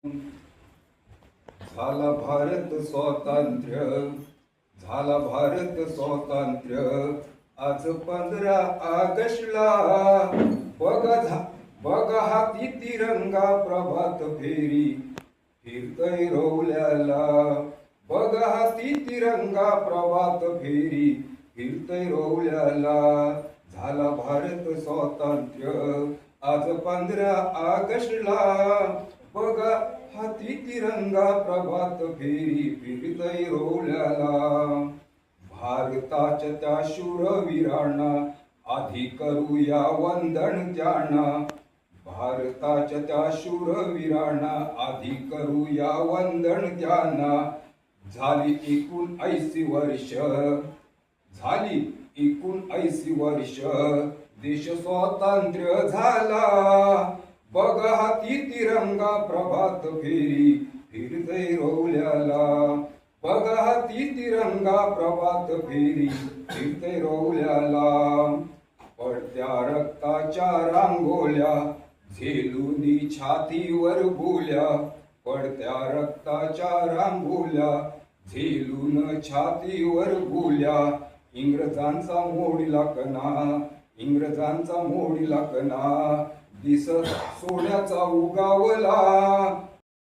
झाला भारत स्वातंत्र्य, झाला भारत स्वातंत्र्य, आज 15 ऑगस्टला बघा हाती तिरंगा प्रभात फेरी फिरतय रोवल्याला. बघा हाती तिरंगा प्रभात फेरी फिरतय रोवल्याला. झाला भारत स्वातंत्र्य, आज 15 ऑगस्टला बघा हाती तिरंगा प्रभात फेरी फिरतय रोवल्याला. भारताच्या त्या शूरवीरांना आधी करूया वंदन त्यांना. भारताच्या त्या शूरवीरांना आधी करूया वंदन त्यांना. झाली 79 वर्ष, झाली 79 वर्ष, देश स्वातंत्र्य झाला. बघा हाती तिरंगा प्रभात फेरी फिरतय रोवल्याला. बघा हाती तिरंगा प्रभात फेरी फिरतय रोवल्याला. पडत्या रक्ताच्या रांगोळ्या झेलूनी छातीवर बोल्या. पडत्या रक्ताच्या रांगोळ्या झेलून छातीवर बोल्या. इंग्रजांचा मोडीला कणा, इंग्रजांचा मोडीला कणा, दिस सोन्याचा उगावला.